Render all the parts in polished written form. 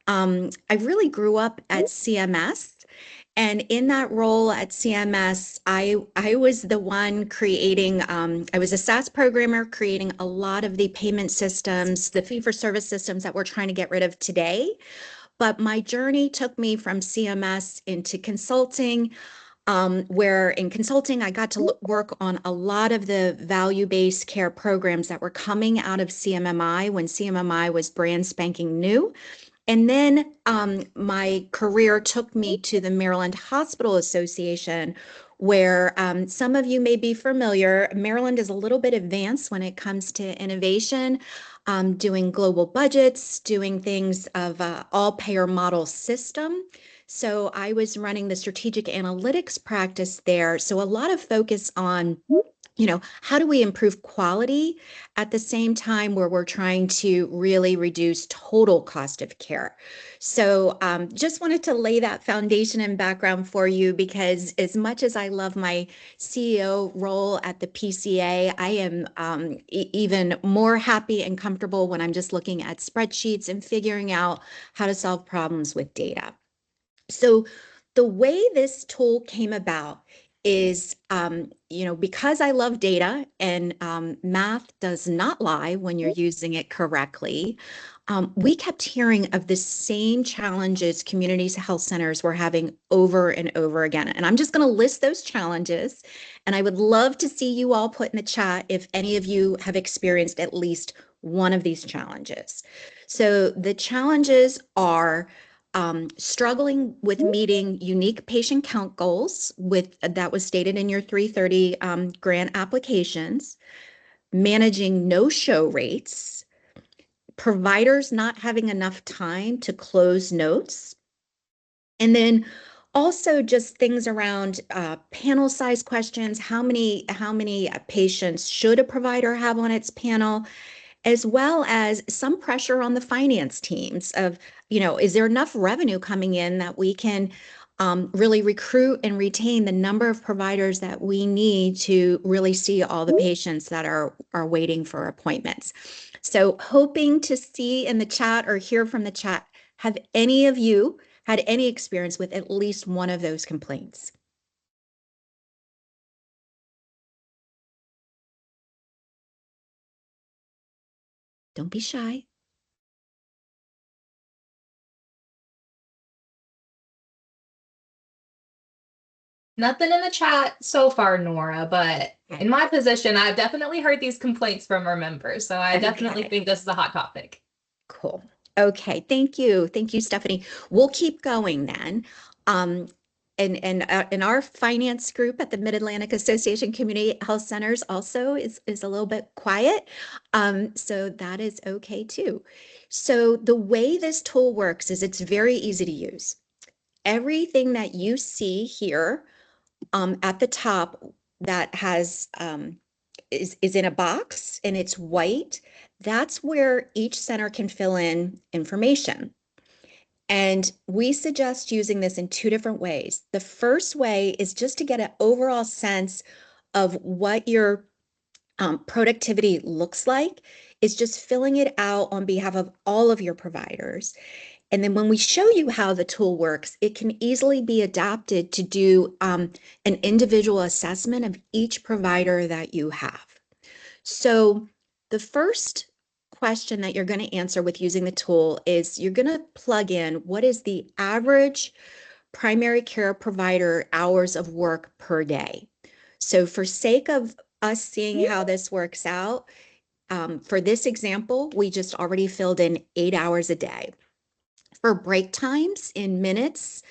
I really grew up at CMS. And in that role at CMS, I was the one creating, I was a SAS programmer creating a lot of the payment systems, the fee-for-service systems that we're trying to get rid of today. But my journey took me from CMS into consulting, where in consulting, I got to work on a lot of the value-based care programs that were coming out of CMMI when CMMI was brand spanking new. And then my career took me to the Maryland Hospital Association, where some of you may be familiar. Maryland is a little bit advanced when it comes to innovation, doing global budgets, doing things of all-payer model system. So I was running the strategic analytics practice there. So a lot of focus on how do we improve quality at the same time where we're trying to really reduce total cost of care? So just wanted to lay that foundation and background for you, because as much as I love my CEO role at the PCA, I am even more happy and comfortable when I'm just looking at spreadsheets and figuring out how to solve problems with data. So the way this tool came about is, because I love data and math does not lie when you're using it correctly, we kept hearing of the same challenges communities health centers were having over and over again. And I'm just going to list those challenges. And I would love to see you all put in the chat if any of you have experienced at least one of these challenges. So the challenges are struggling with meeting unique patient count goals that was stated in your 330 grant applications, managing no-show rates, providers not having enough time to close notes, and then also just things around panel size questions. How many patients should a provider have on its panel? As well as some pressure on the finance teams of, is there enough revenue coming in that we can really recruit and retain the number of providers that we need to really see all the patients that are waiting for appointments. So hoping to see in the chat or hear from the chat, have any of you had any experience with at least one of those complaints? Don't be shy. Nothing in the chat so far, Nora, but in my position, I've definitely heard these complaints from our members. So I definitely think this is a hot topic. Cool. Okay, thank you. Thank you, Stephanie. We'll keep going then. And in our finance group at the Mid-Atlantic Association Community Health Centers also is a little bit quiet. So that is okay too. So the way this tool works is it's very easy to use. Everything that you see here at the top that has is in a box and it's white, that's where each center can fill in information. And we suggest using this in two different ways. The first way is just to get an overall sense of what your productivity looks like, is just filling it out on behalf of all of your providers. And then when we show you how the tool works, it can easily be adapted to do an individual assessment of each provider that you have. So the first question that you're going to answer with using the tool is you're going to plug in what is the average primary care provider hours of work per day. So for sake of us seeing how this works out, for this example, we just already filled in 8 hours a day. For break times in minutes,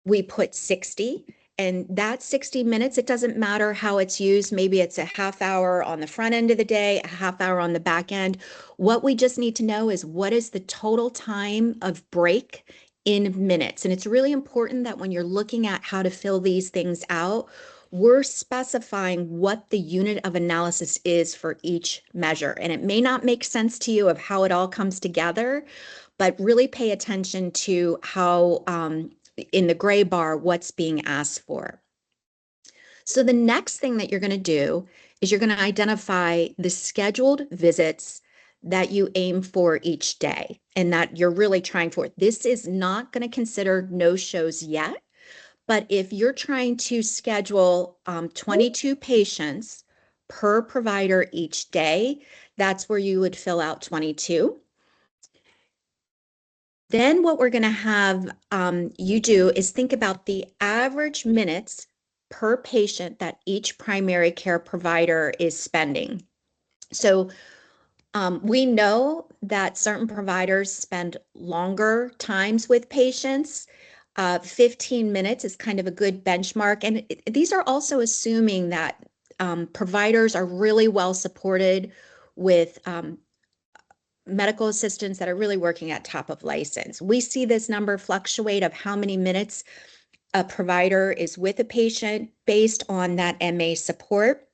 we put 60. And that 60 minutes, it doesn't matter how it's used. Maybe it's a half hour on the front end of the day, a half hour on the back end. What we just need to know is what is the total time of break in minutes. And it's really important that when you're looking at how to fill these things out, we're specifying what the unit of analysis is for each measure. And it may not make sense to you of how it all comes together, but really pay attention to how in the gray bar, what's being asked for. So the next thing that you're going to do is you're going to identify the scheduled visits that you aim for each day and that you're really trying for. This is not going to consider no-shows yet, but if you're trying to schedule 22 patients per provider each day, that's where you would fill out 22. Then what we're going to have you do is think about the average minutes per patient that each primary care provider is spending. So we know that certain providers spend longer times with patients. 15 minutes is kind of a good benchmark. And these are also assuming that providers are really well supported with medical assistants that are really working at top of license. We see this number fluctuate of how many minutes a provider is with a patient based on that MA support.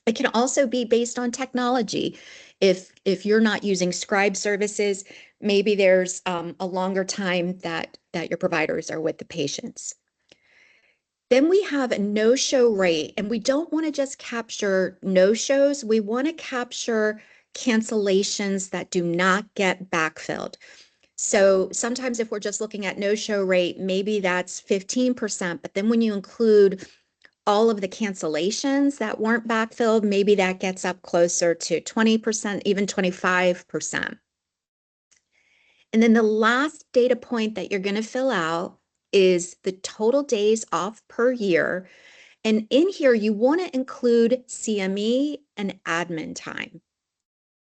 It can also be based on technology. If you're not using scribe services, maybe there's a longer time that your providers are with the patients. Then we have a no-show rate, and we don't want to just capture no-shows. We want to capture cancellations that do not get backfilled. So sometimes if we're just looking at no-show rate, maybe that's 15%, but then when you include all of the cancellations that weren't backfilled, maybe that gets up closer to 20%, even 25%. And then the last data point that you're going to fill out is the total days off per year. And in here, you want to include CME and admin time.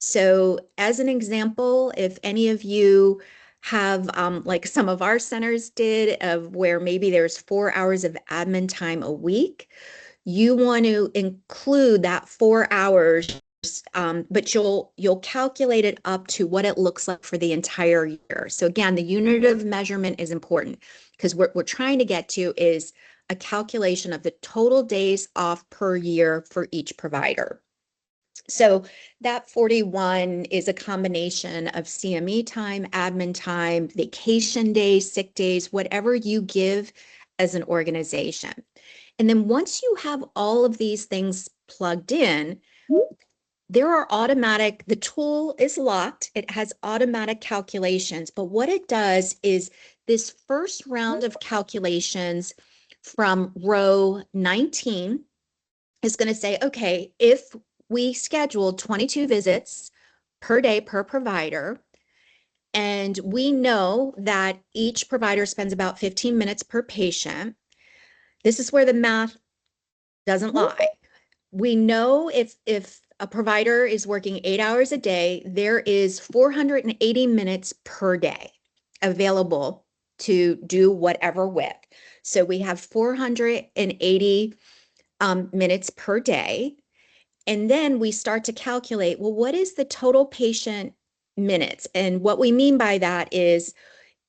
So as an example, if any of you have, like some of our centers did, of where maybe there's 4 hours of admin time a week, you want to include that 4 hours, but you'll calculate it up to what it looks like for the entire year. So again, the unit of measurement is important because what we're trying to get to is a calculation of the total days off per year for each provider. So that 41 is a combination of CME time, admin time, vacation days, sick days, whatever you give as an organization. And then once you have all of these things plugged in, there are automatic, the tool is locked, it has automatic calculations, but what it does is this first round of calculations from row 19 is going to say, okay, if we scheduled 22 visits per day per provider, and we know that each provider spends about 15 minutes per patient, this is where the math doesn't lie. We know if a provider is working 8 hours a day, there is 480 minutes per day available to do whatever with. So we have 480 minutes per day. And then we start to calculate, well, what is the total patient minutes? And what we mean by that is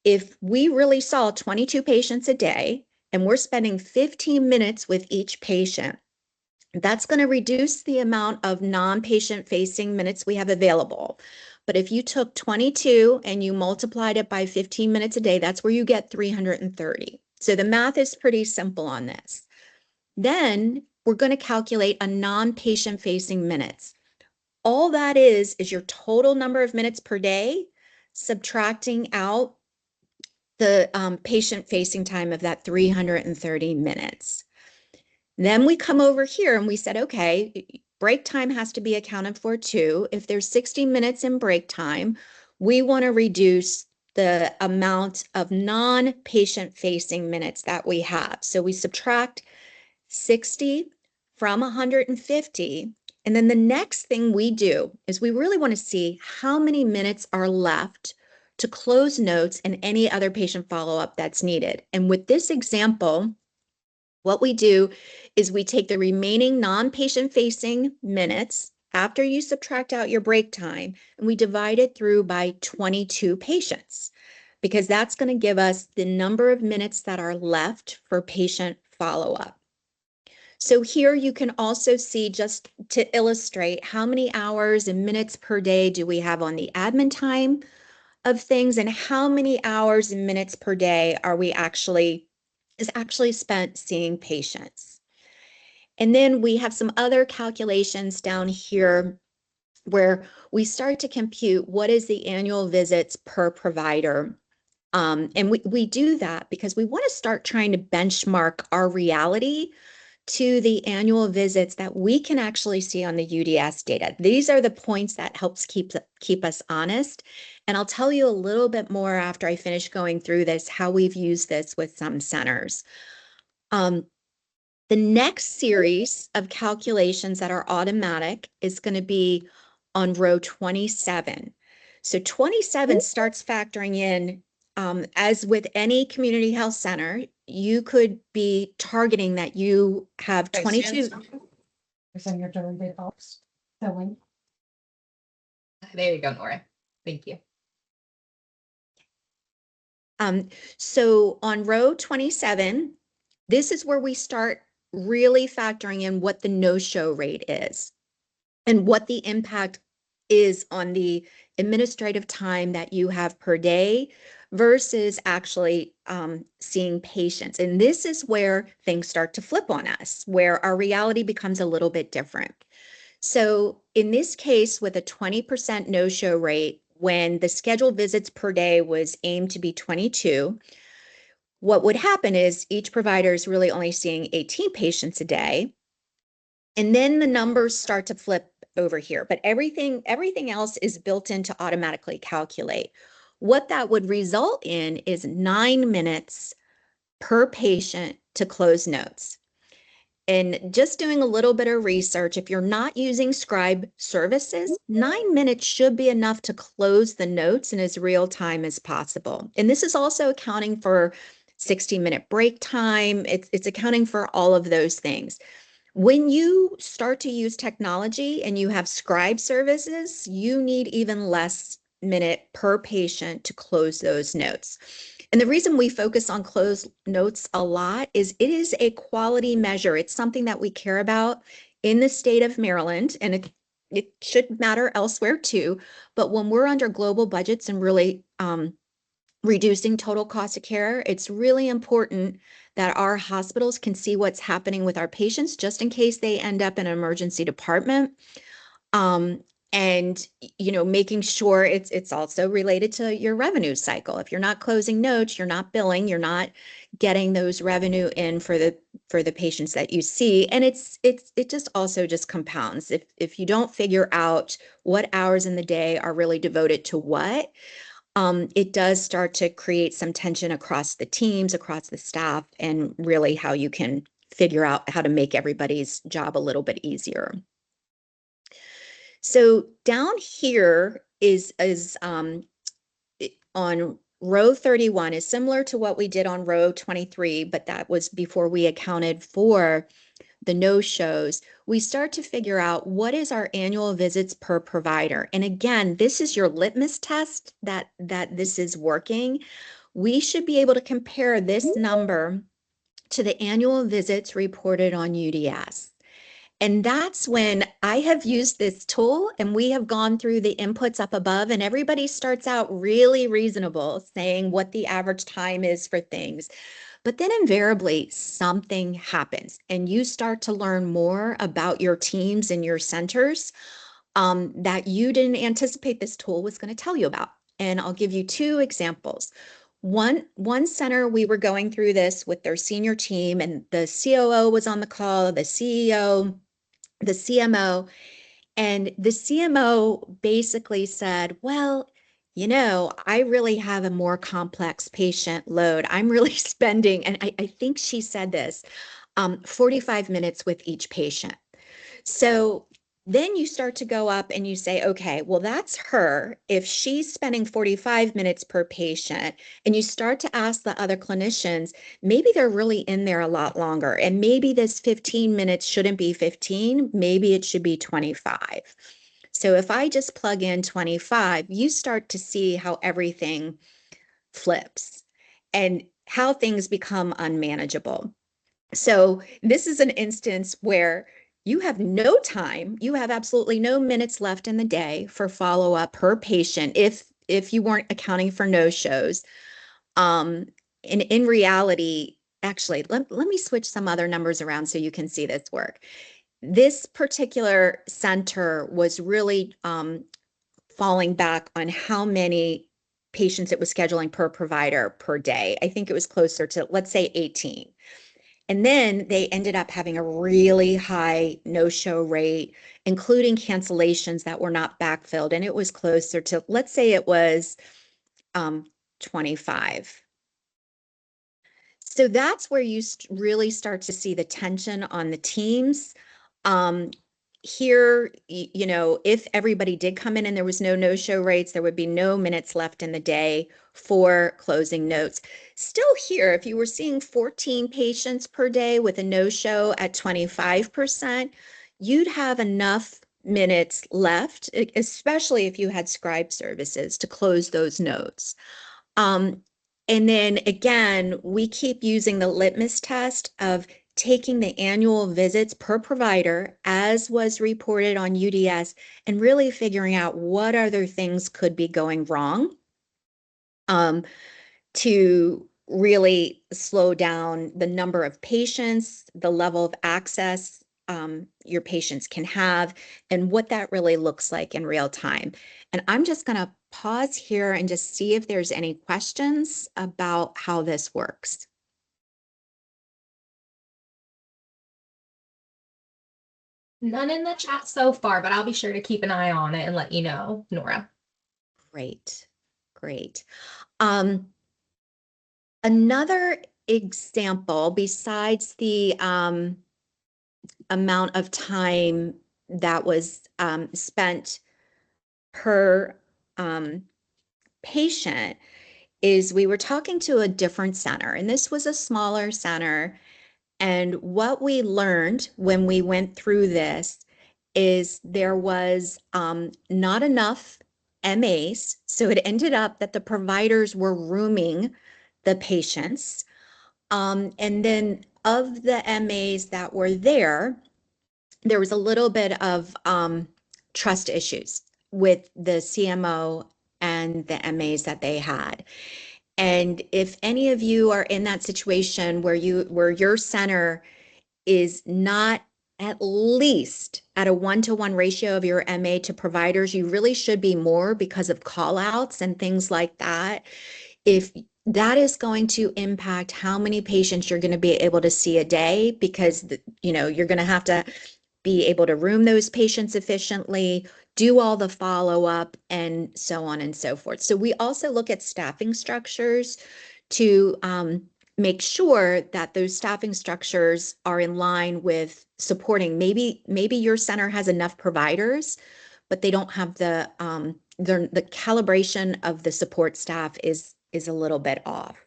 if we really saw 22 patients a day and we're spending 15 minutes with each patient, that's going to reduce the amount of non-patient facing minutes we have available. But if you took 22 and you multiplied it by 15 minutes a day, that's where you get 330. So the math is pretty simple on this. Then we're going to calculate a non-patient facing minutes. All that is your total number of minutes per day, subtracting out the patient facing time of that 330 minutes. Then we come over here and we said, okay, break time has to be accounted for too. If there's 60 minutes in break time, we want to reduce the amount of non-patient facing minutes that we have. So we subtract 60 from 150. And then the next thing we do is we really want to see how many minutes are left to close notes and any other patient follow-up that's needed. And with this example, what we do is we take the remaining non-patient facing minutes after you subtract out your break time, and we divide it through by 22 patients, because that's going to give us the number of minutes that are left for patient follow-up. So here you can also see, just to illustrate, how many hours and minutes per day do we have on the admin time of things, and how many hours and minutes per day is actually spent seeing patients. And then we have some other calculations down here where we start to compute what is the annual visits per provider. And we do that because we want to start trying to benchmark our reality to the annual visits that we can actually see on the UDS data. These are the points that helps keep us honest. And I'll tell you a little bit more after I finish going through this, how we've used this with some centers. The next series of calculations that are automatic is going to be on row 27. So 27 starts factoring in, as with any community health center, you could be targeting that you have 22. There you go, Nora. Thank you. So on row 27, this is where we start really factoring in what the no-show rate is and what the impact is on the administrative time that you have per day versus actually seeing patients. And this is where things start to flip on us, where our reality becomes a little bit different. So in this case, with a 20% no-show rate, when the scheduled visits per day was aimed to be 22, what would happen is each provider is really only seeing 18 patients a day. And then the numbers start to flip over here, but everything else is built in to automatically calculate. What that would result in is 9 minutes per patient to close notes. And just doing a little bit of research, if you're not using scribe services, 9 minutes should be enough to close the notes in as real time as possible. And this is also accounting for 60-minute break time. It's accounting for all of those things. When you start to use technology and you have scribe services, you need even less minute per patient to close those notes. And the reason we focus on closed notes a lot is it is a quality measure. It's something that we care about in the state of Maryland, and it should matter elsewhere too. But when we're under global budgets and really reducing total cost of care, it's really important that our hospitals can see what's happening with our patients just in case they end up in an emergency department. And making sure it's also related to your revenue cycle. If you're not closing notes, you're not billing, you're not getting those revenue in for the patients that you see. And it just also just compounds. If you don't figure out what hours in the day are really devoted to what, it does start to create some tension across the teams, across the staff, and really how you can figure out how to make everybody's job a little bit easier. So down here is on row 31 is similar to what we did on row 23, but that was before we accounted for the no-shows. We start to figure out what is our annual visits per provider. And again, this is your litmus test that this is working. We should be able to compare this number to the annual visits reported on UDS. And that's when I have used this tool and we have gone through the inputs up above, and everybody starts out really reasonable, saying what the average time is for things. But then invariably something happens and you start to learn more about your teams and your centers that you didn't anticipate this tool was going to tell you about. And I'll give you two examples. One center, we were going through this with their senior team, and the COO was on the call, the CEO, the CMO, and the CMO basically said, well, I really have a more complex patient load. I'm really spending, and I think she said this, 45 minutes with each patient. So then you start to go up and you say, okay, well, that's her. If she's spending 45 minutes per patient, and you start to ask the other clinicians, maybe they're really in there a lot longer. And maybe this 15 minutes shouldn't be 15, maybe it should be 25. So if I just plug in 25, you start to see how everything flips and how things become unmanageable. So this is an instance where you have no time, you have absolutely no minutes left in the day for follow-up per patient if you weren't accounting for no-shows. And in reality, actually, let me switch some other numbers around so you can see this work. this particular center was really falling back on how many patients it was scheduling per provider per day. I think it was closer to, let's say, 18. And then they ended up having a really high no-show rate, including cancellations that were not backfilled. And it was closer to, let's say it was 25. So that's where you really start to see the tension on the teams. Um, Here, if everybody did come in and there was no-show rates, there would be no minutes left in the day for closing notes. Still here, if you were seeing 14 patients per day with a no-show at 25%, you'd have enough minutes left, especially if you had scribe services to close those notes. And then again, we keep using the litmus test of taking the annual visits per provider as was reported on UDS and really figuring out what other things could be going wrong to really slow down the number of patients, the level of access your patients can have, and what that really looks like in real time. And I'm just going to pause here and just see if there's any questions about how this works. None in the chat so far, but I'll be sure to keep an eye on it and let you know, Nora. Great, great. Another example besides the amount of time that was spent per patient is we were talking to a different center, and this was a smaller center. And what we learned when we went through this is there was not enough MAs. So it ended up that the providers were rooming the patients. And then of the MAs that were there was a little bit of trust issues with the CMO and the MAs that they had. And if any of you are in that situation where your center is not at least at a 1-to-1 ratio of your MA to providers, you really should be more because of call outs and things like that. If that is going to impact how many patients you're going to be able to see a day, because you're going to have to be able to room those patients efficiently, do all the follow-up, and so on and so forth. So we also look at staffing structures to make sure that those staffing structures are in line with supporting. Maybe your center has enough providers, but they don't have the calibration of the support staff is a little bit off.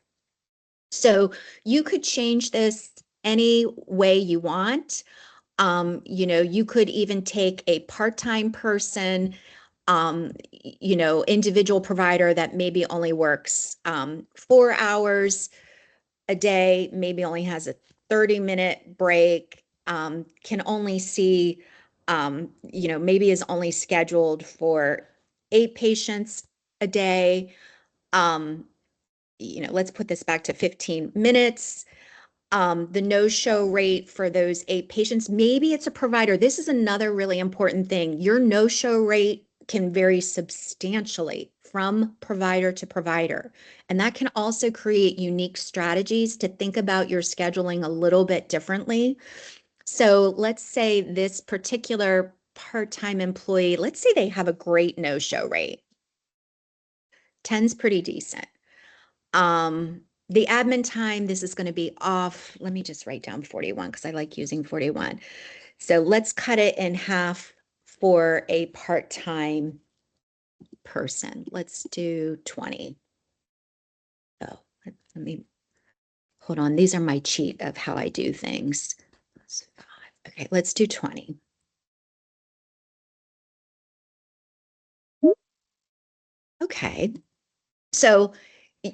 So you could change this any way you want. You could even take a part-time person, individual provider that maybe only works 4 hours a day, maybe only has a 30-minute break, can only see, maybe is only scheduled for 8 patients a day. Let's put this back to 15 minutes. The no-show rate for those 8 patients, maybe it's a provider. This is another really important thing. Your no-show rate can vary substantially from provider to provider. And that can also create unique strategies to think about your scheduling a little bit differently. So let's say this particular part-time employee, let's say they have a great no-show rate. 10's pretty decent. The admin time, this is going to be off. Let me just write down 41 because I like using 41. So let's cut it in half for a part-time person. Let's do 20. Oh, let me hold on. These are my cheat of how I do things. Okay, let's do 20. Okay. So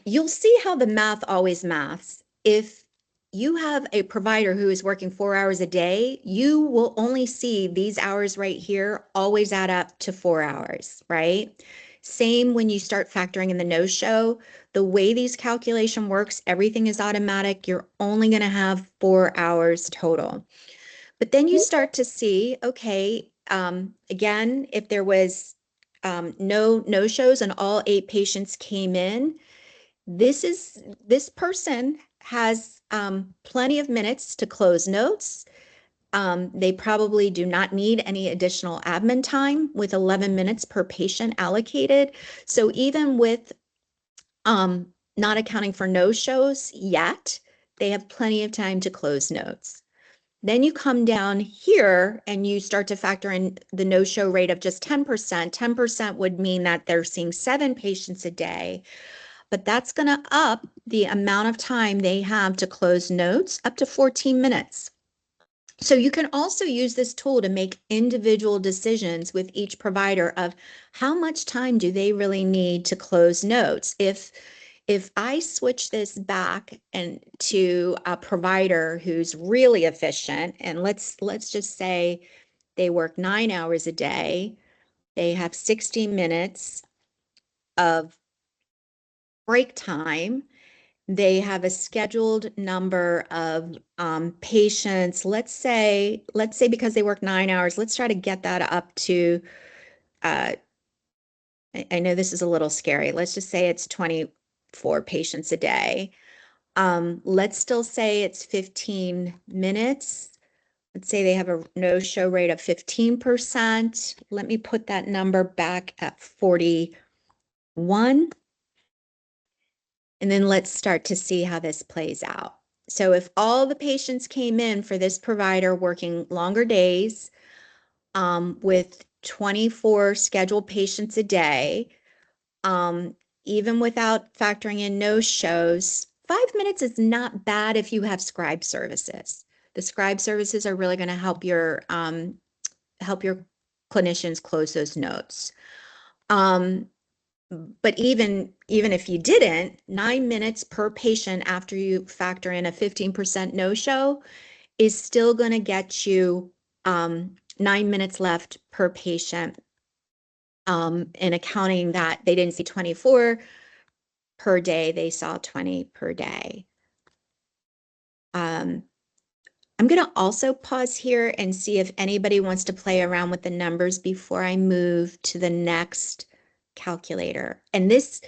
you'll see how the math always maths. If you have a provider who is working 4 hours a day, you will only see these hours right here always add up to 4 hours, right? Same when you start factoring in the no-show. The way these calculation works, everything is automatic. You're only going to have 4 hours total. But then you start to see, okay, again, if there was no shows and all 8 patients came in, this person has plenty of minutes to close notes. They probably do not need any additional admin time with 11 minutes per patient allocated. So even with not accounting for no shows yet, they have plenty of time to close notes. Then you come down here and you start to factor in the no-show rate of just 10%. 10% would mean that they're seeing 7 patients a day, but that's going to up the amount of time they have to close notes up to 14 minutes. So you can also use this tool to make individual decisions with each provider of how much time do they really need to close notes. If I switch this back and to a provider who's really efficient, and let's just say they work 9 hours a day, they have 60 minutes of break time, they have a scheduled number of patients. Let's say because they work 9 hours, let's try to get that up to, I know this is a little scary. Let's just say it's 24 patients a day. Let's still say it's 15 minutes. Let's say they have a no-show rate of 15%. Let me put that number back at 41. And then let's start to see how this plays out. So if all the patients came in for this provider working longer days with 24 scheduled patients a day, even without factoring in no shows, 5 minutes is not bad if you have scribe services. The scribe services are really going to help your clinicians close those notes. But even if you didn't, 9 minutes per patient after you factor in a 15% no-show is still going to get you 9 minutes left per patient, in accounting that they didn't see 24 per day, they saw 20 per day. I'm going to also pause here and see if anybody wants to play around with the numbers before I move to the next calculator. And this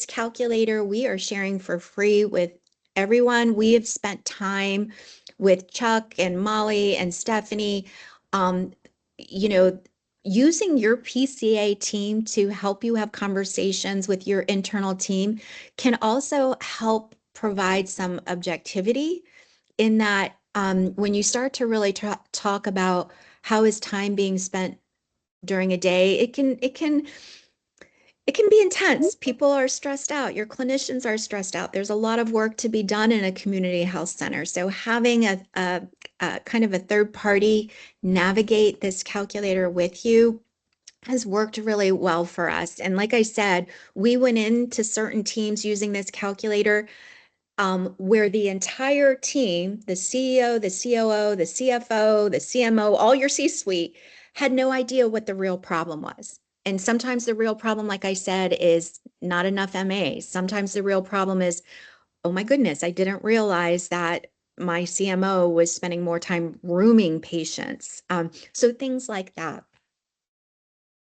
calculator we are sharing for free with everyone. We have spent time with Chuck and Molly and Stephanie, you know, using your PCA team to help you have conversations with your internal team can also help provide some objectivity in that when you start to really talk about how is time being spent during a day, it can be intense. People are stressed out. Your clinicians are stressed out. There's a lot of work to be done in a community health center. So having a kind of a third party navigate this calculator with you has worked really well for us. And like I said, we went into certain teams using this calculator where the entire team, the CEO, the COO, the CFO, the CMO, all your C-suite had no idea what the real problem was. And sometimes the real problem, like I said, is not enough MAs. Sometimes the real problem is, oh my goodness, I didn't realize that my CMO was spending more time rooming patients. So things like that.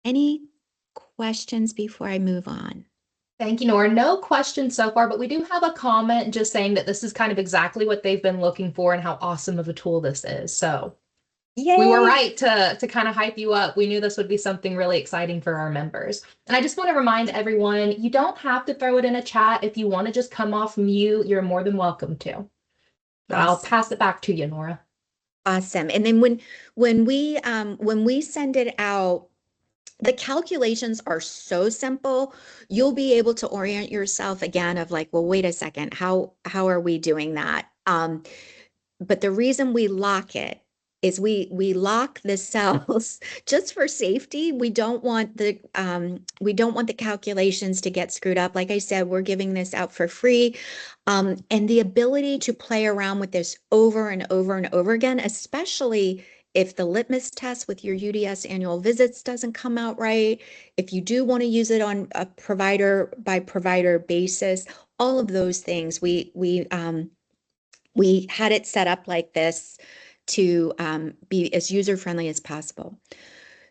Any questions before I move on? Thank you, Nora. No questions so far, but we do have a comment just saying that this is kind of exactly what they've been looking for and how awesome of a tool this is. So Yay. We were right to kind of hype you up. We knew this would be something really exciting for our members. And I just want to remind everyone, you don't have to throw it in a chat. If you want to just come off mute, you're more than welcome to. But I'll pass it back to you, Nora. Awesome. And then when we send it out, the calculations are so simple. You'll be able to orient yourself again of like, well, wait a second, how are we doing that? But the reason we lock it is we lock the cells just for safety. We don't want the calculations to get screwed up. Like I said, we're giving this out for free. And the ability to play around with this over and over and over again, especially if the litmus test with your UDS annual visits doesn't come out right, if you do want to use it on a provider by provider basis, all of those things, we had it set up like this to be as user-friendly as possible.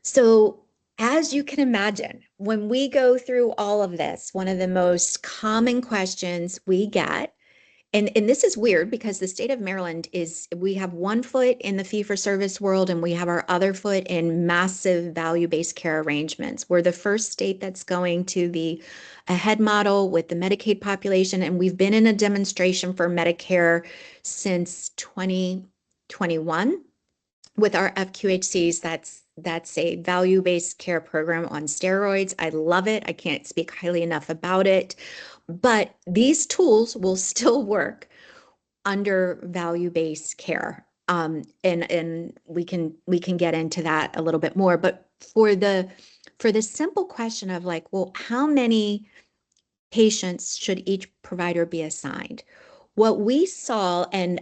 So as you can imagine, when we go through all of this, one of the most common questions we get, and this is weird because the state of Maryland is, we have one foot in the fee-for-service world and we have our other foot in massive value-based care arrangements. We're the first state that's going to the AHEAD model with the Medicaid population, and we've been in a demonstration for Medicare since 2021 with our FQHCs. That's a value-based care program on steroids. I love it. I can't speak highly enough about it. But these tools will still work under value-based care. And we can get into that a little bit more. But for the simple question of like, well, how many patients should each provider be assigned? What we saw, and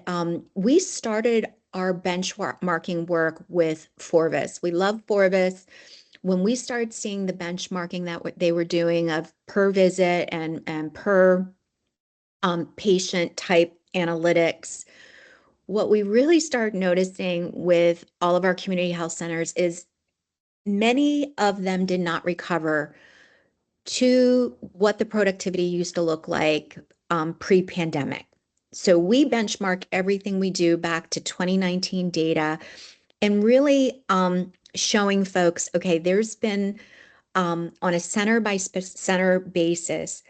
we started our benchmarking work with Forvis. We love Forvis. When we started seeing the benchmarking that they were doing of per visit and per patient type analytics, what we really started noticing with all of our community health centers is many of them did not recover to what the productivity used to look like pre-pandemic. So we benchmark everything we do back to 2019 data and really showing folks, okay, there's been on a center by center basis,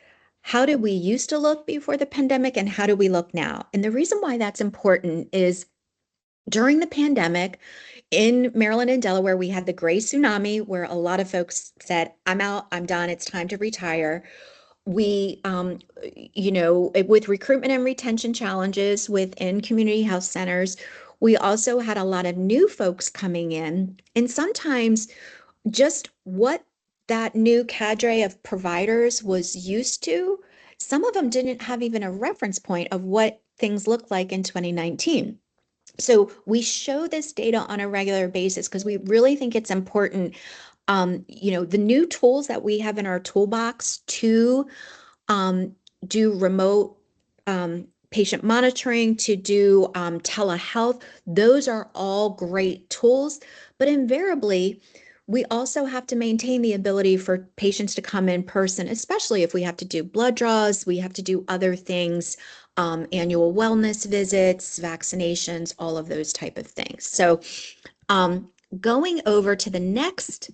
how did we used to look before the pandemic and how do we look now? And the reason why that's important is during the pandemic in Maryland and Delaware, we had the gray tsunami where a lot of folks said, I'm out, I'm done, it's time to retire. We, with recruitment and retention challenges within community health centers, we also had a lot of new folks coming in. And sometimes just what that new cadre of providers was used to, some of them didn't have even a reference point of what things looked like in 2019. So we show this data on a regular basis because we really think it's important. The new tools that we have in our toolbox to do remote patient monitoring, to do telehealth, those are all great tools. But invariably, we also have to maintain the ability for patients to come in person, especially if we have to do blood draws, we have to do other things, annual wellness visits, vaccinations, all of those type of things. So going over to the next,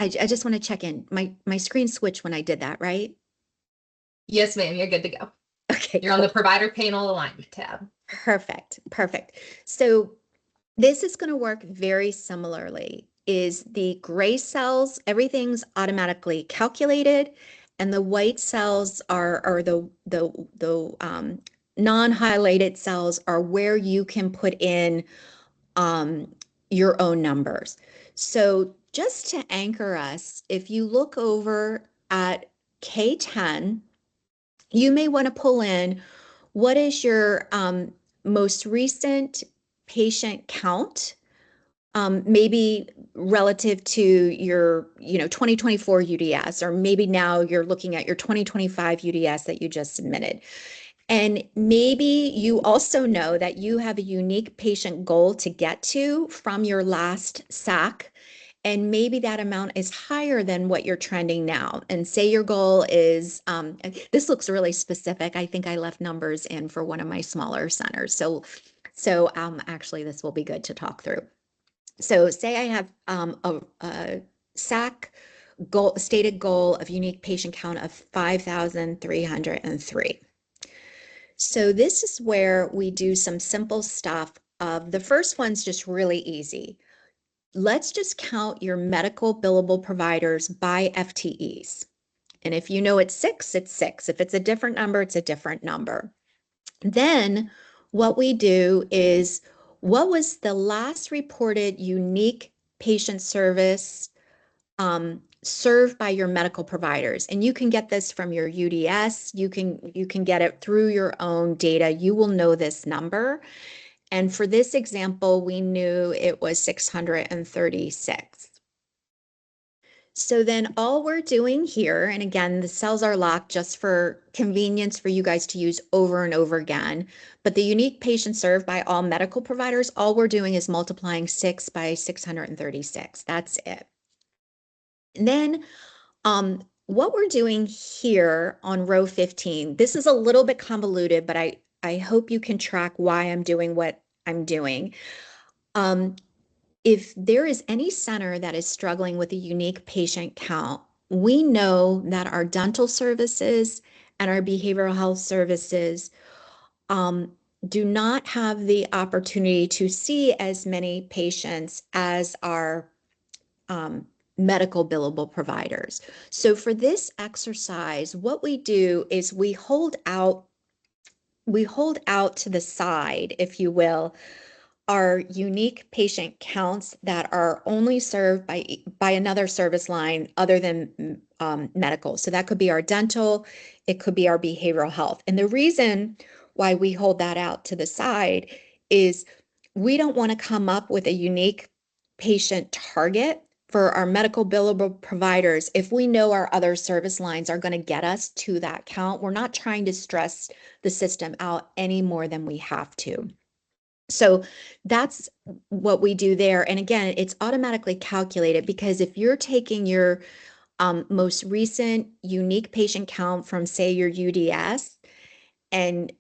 I just want to check in. My screen switched when I did that, right? Yes, ma'am, you're good to go. Okay, You're on the provider panel alignment tab. Perfect. So this is going to work very similarly. Is the gray cells, everything's automatically calculated, and the white cells are the non-highlighted cells are where you can put in your own numbers. So just to anchor us, if you look over at K10, you may want to pull in what is your most recent patient count, maybe relative to your 2024 UDS, or maybe now you're looking at your 2025 UDS that you just submitted. And maybe you also know that you have a unique patient goal to get to from your last SAC. And maybe that amount is higher than what you're trending now. And say your goal is, this looks really specific. I think I left numbers in for one of my smaller centers. So actually this will be good to talk through. So say I have a SAC goal, stated goal of unique patient count of 5,303. So this is where we do some simple stuff. The first one's just really easy. Let's just count your medical billable providers by FTEs. And if you know it's 6, it's 6. If it's a different number, it's a different number. Then what we do is, what was the last reported unique patient service served by your medical providers? And you can get this from your UDS. You can get it through your own data. You will know this number. And for this example, we knew it was 636. So then all we're doing here, and again, the cells are locked just for convenience for you guys to use over and over again, but the unique patient served by all medical providers, all we're doing is multiplying 6 by 636. That's it. And then what we're doing here on row 15, this is a little bit convoluted, but I hope you can track why I'm doing what I'm doing. If there is any center that is struggling with a unique patient count, we know that our dental services and our behavioral health services um, do not have the opportunity to see as many patients as our um, medical billable providers. So for this exercise, what we do is we hold out to the side, if you will, are unique patient counts that are only served by another service line other than medical. So that could be our dental, it could be our behavioral health. And the reason why we hold that out to the side is we don't want to come up with a unique patient target for our medical billable providers if we know our other service lines are going to get us to that count. We're not trying to stress the system out any more than we have to. So that's what we do there. And again, it's automatically calculated because if you're taking your most recent unique patient count from, say, your UDS, and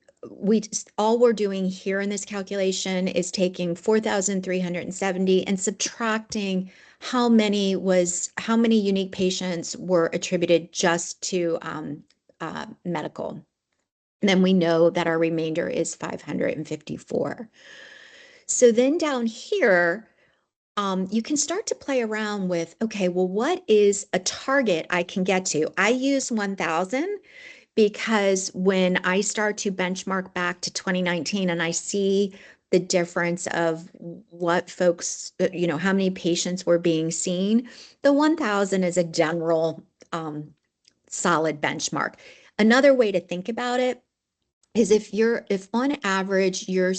all we're doing here in this calculation is taking 4,370 and subtracting how many unique patients were attributed just to medical. And then we know that our remainder is 554. So then down here, you can start to play around with, okay, well, what is a target I can get to? I use 1,000 because when I start to benchmark back to 2019 and I see the difference of what folks, how many patients were being seen, the 1,000 is a general solid benchmark. Another way to think about it is if on average your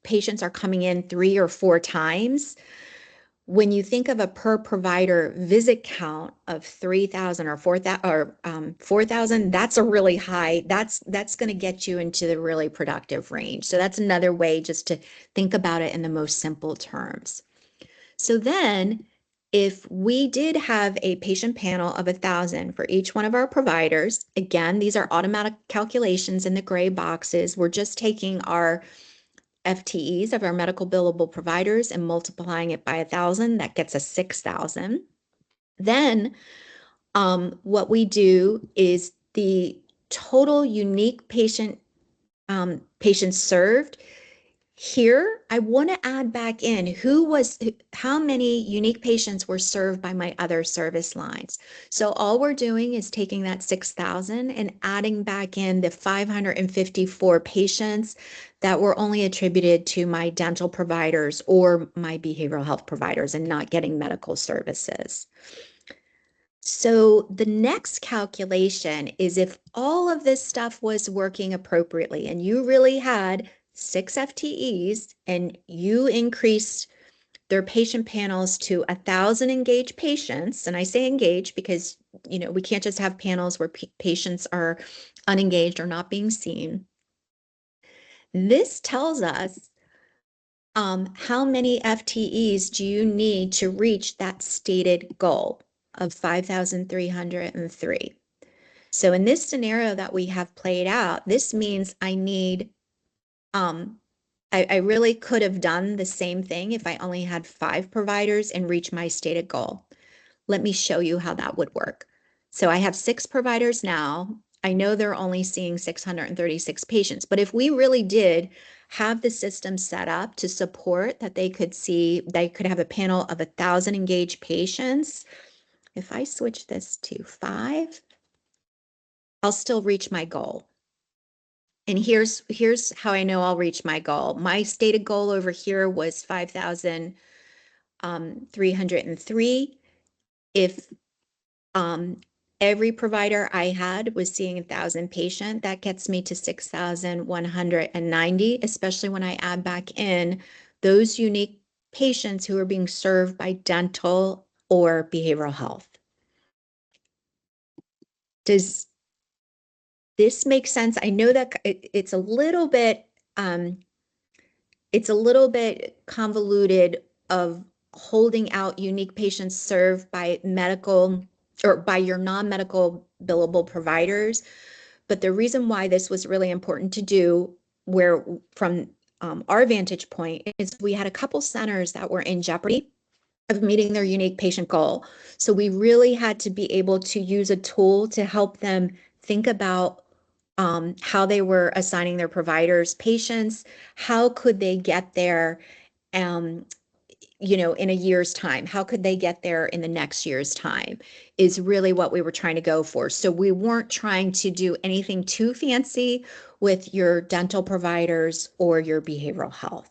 patients are coming in 3 or 4 times, when you think of a per provider visit count of 3,000 or 4,000 4,000, that's a really high. That's going to get you into the really productive range. So that's another way just to think about it in the most simple terms. So then if we did have a patient panel of 1,000 for each one of our providers, again, these are automatic calculations in the gray boxes. We're just taking our FTEs of our medical billable providers and multiplying it by 1,000, that gets us 6,000. Then what we do is the total unique patients served. Here, I want to add back in how many unique patients were served by my other service lines. So all we're doing is taking that 6,000 and adding back in the 554 patients that were only attributed to my dental providers or my behavioral health providers and not getting medical services. So the next calculation is if all of this stuff was working appropriately and you really had 6 FTEs and you increased their patient panels to 1,000 engaged patients, and I say engaged because we can't just have panels where patients are unengaged or not being seen. This tells us how many FTEs do you need to reach that stated goal of 5,303. So in this scenario that we have played out, this means I really could have done the same thing if I only had 5 providers and reached my stated goal. Let me show you how that would work. So I have 6 providers now. I know they're only seeing 636 patients, but if we really did have the system set up to support that they could have a panel of 1,000 engaged patients. If I switch this to 5, I'll still reach my goal. And here's how I know I'll reach my goal. My stated goal over here was 5,303. If every provider I had was seeing 1,000 patients, that gets me to 6,190, especially when I add back in those unique patients who are being served by dental or behavioral health. Does this make sense? I know that it's a little bit convoluted of holding out unique patients served by medical or by your non-medical billable providers. But the reason why this was really important to do, where from our vantage point, is we had a couple centers that were in jeopardy of meeting their unique patient goal. So we really had to be able to use a tool to help them think about how they were assigning their providers patients, how could they get there, um, in a year's time? How could they get there in the next year's time is really what we were trying to go for. So we weren't trying to do anything too fancy with your dental providers or your behavioral health.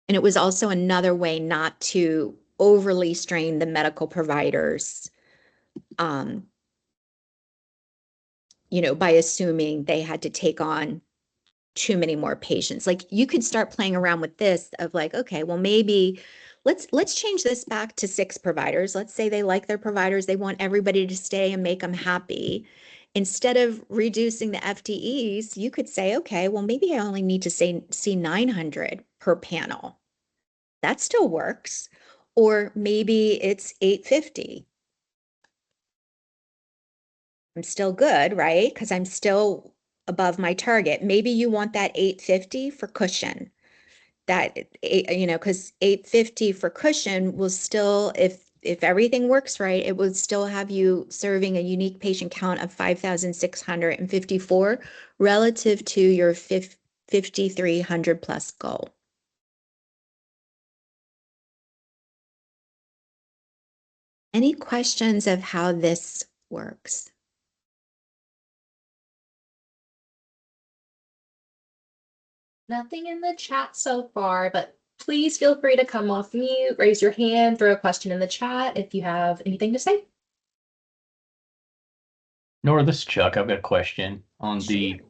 And it was also another way not to overly strain the medical providers, um, by assuming they had to take on too many more patients. Like you could start playing around with this of like, okay, well, maybe let's change this back to 6 providers. Let's say they like their providers, they want everybody to stay and make them happy. Instead of reducing the FTEs, you could say, okay, well, maybe I only need to see 900 per panel. That still works. Or maybe it's 850. I'm still good, right? Because I'm still above my target. Maybe you want that 850 for cushion. That, because 850 for cushion will still, if everything works right, it would still have you serving a unique patient count of 5,654 relative to your 5,300 plus goal. Any questions of how this works? Nothing in the chat so far, but please feel free to come off mute, raise your hand, throw a question in the chat if you have anything to say. Nora, this is Chuck. I've got a question on the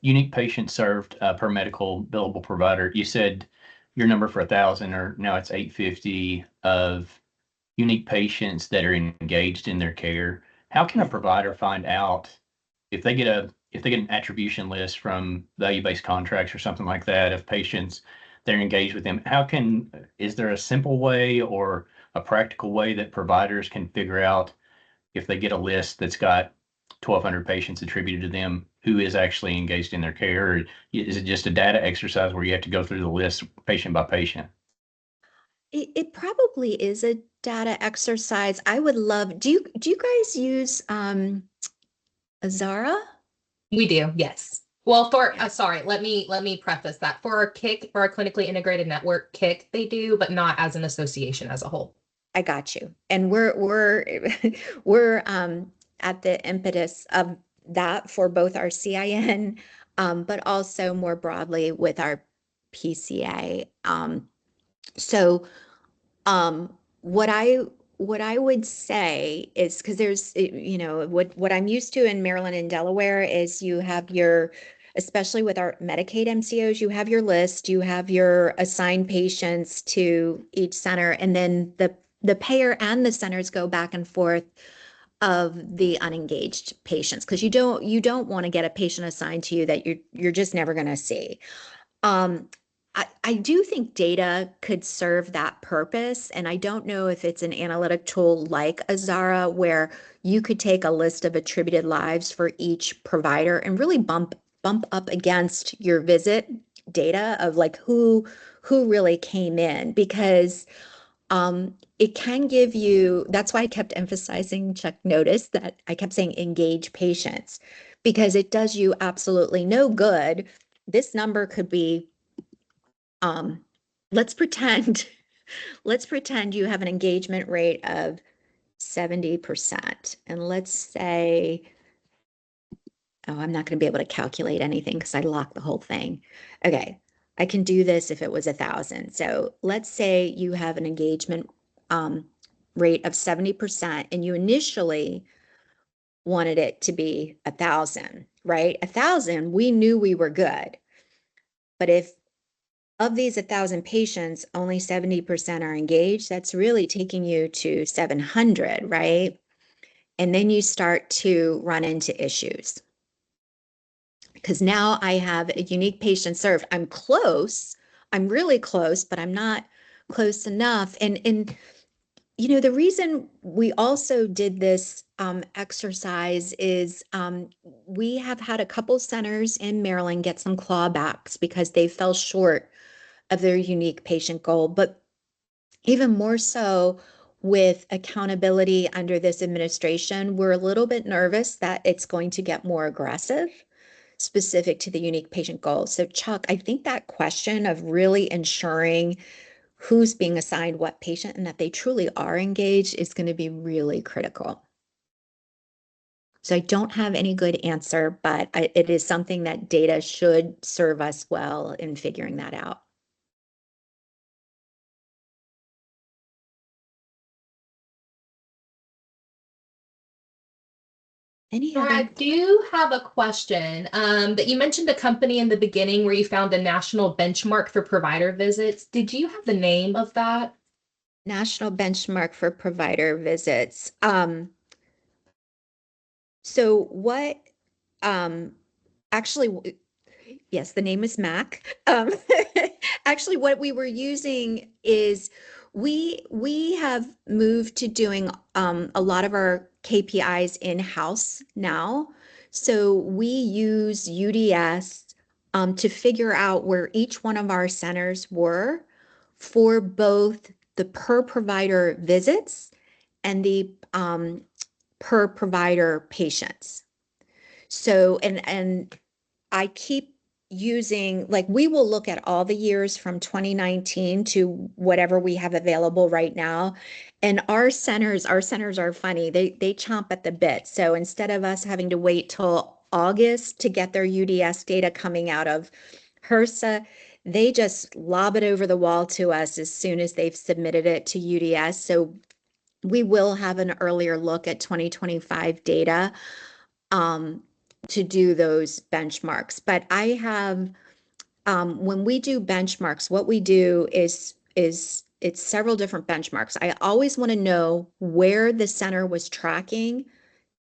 unique patient served per medical billable provider. You said your number for 1,000, or now it's 850 of unique patients that are engaged in their care. How can a provider find out if they get an attribution list from value-based contracts or something like that of patients that are engaged with them? Is there a simple way or a practical way that providers can figure out if they get a list that's got 1,200 patients attributed to them, who is actually engaged in their care? Or is it just a data exercise where you have to go through the list patient by patient? It probably is a data exercise. I would love, do you guys use Azara? We do, yes. Well, sorry, let me preface that. For our KIC, for our clinically integrated network, KIC, they do, but not as an association as a whole. I got you. And we're we're at the impetus of that for both our CIN, but also more broadly with our PCA. So what I would say is, because there's, what I'm used to in Maryland and Delaware is you have your, especially with our Medicaid MCOs, you have your list, you have your assigned patients to each center, and then the payer and the centers go back and forth of the unengaged patients, because you don't want to get a patient assigned to you that you're just never going to see. I do think data could serve that purpose, and I don't know if it's an analytic tool like Azara where you could take a list of attributed lives for each provider and really bump up against your visit data of like who really came in, because it can give you, that's why I kept emphasizing, Chuck noticed that I kept saying engage patients, because it does you absolutely no good. This number could be, let's pretend you have an engagement rate of 70%. And let's say, oh, I'm not going to be able to calculate anything because I locked the whole thing. Okay, I can do this if it was 1,000. So let's say you have an engagement rate of 70%, and you initially wanted it to be 1,000, right? 1,000, we knew we were good. But if of these 1,000 patients, only 70% are engaged. That's really taking you to 700, right? And then you start to run into issues. Because now I have a unique patient served. I'm close. I'm really close, but I'm not close enough. And the reason we also did this exercise is we have had a couple centers in Maryland get some clawbacks because they fell short of their unique patient goal. But even more so with accountability under this administration, we're a little bit nervous that it's going to get more aggressive specific to the unique patient goal. So Chuck, I think that question of really ensuring who's being assigned what patient and that they truly are engaged is going to be really critical. So I don't have any good answer, but it is something that data should serve us well in figuring that out. Any I other? do have a question that you mentioned a company in the beginning where you found a national benchmark for provider visits. Did you have the name of that? National benchmark for provider visits. So what, um, actually, yes, the name is Mac. Actually, what we were using is we have moved to doing a lot of our KPIs in-house now. So we use UDS to figure out where each one of our centers were for both the per provider visits and the per provider patients. So, and I keep using, like, we will look at all the years from 2019 to whatever we have available right now. And our centers are funny. They chomp at the bit. So instead of us having to wait till August to get their UDS data coming out of HRSA, they just lob it over the wall to us as soon as they've submitted it to UDS. So we will have an earlier look at 2025 data to do those benchmarks. But I have, when we do benchmarks, what we do is it's several different benchmarks. I always want to know where the center was tracking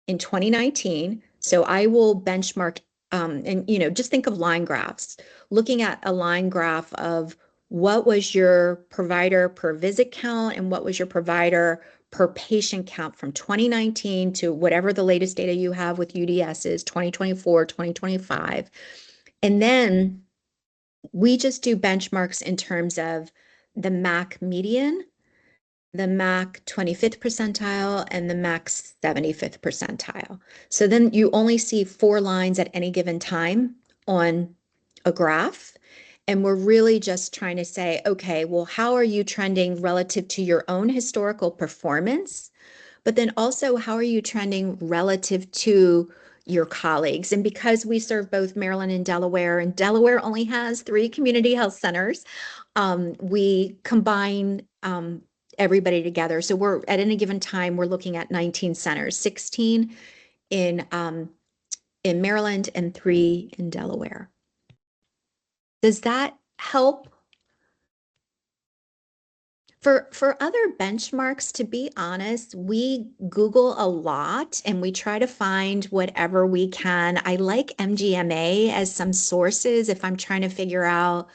in 2019. So I will benchmark, and just think of line graphs. Looking at a line graph of what was your provider per visit count and what was your provider per patient count from 2019 to whatever the latest data you have with UDS is, 2024, 2025. And then we just do benchmarks in terms of the MAC median, the MAC 25th percentile, and the MAC 75th percentile. So then you only see 4 lines at any given time on a graph. And we're really just trying to say, okay, well, how are you trending relative to your own historical performance? But then also, how are you trending relative to your colleagues? And because we serve both Maryland and Delaware only has 3 community health centers, we combine everybody together. So we're at any given time, we're looking at 19 centers, 16 in Maryland and 3 in Delaware. Does that help? For other benchmarks, to be honest, we Google a lot and we try to find whatever we can. I like MGMA as some sources if I'm trying to figure out,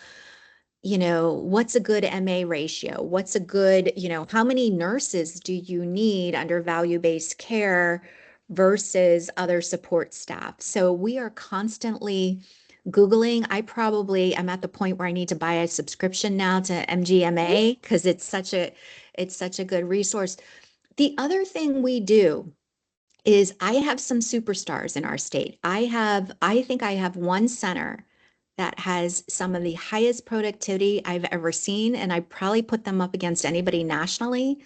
what's a good MA ratio? What's a good, how many nurses do you need under value-based care versus other support staff? So we are constantly Googling. I probably am at the point where I need to buy a subscription now to MGMA because it's such a good resource. The other thing we do is I have some superstars in our state. I think I have one center that has some of the highest productivity I've ever seen, and I probably put them up against anybody nationally,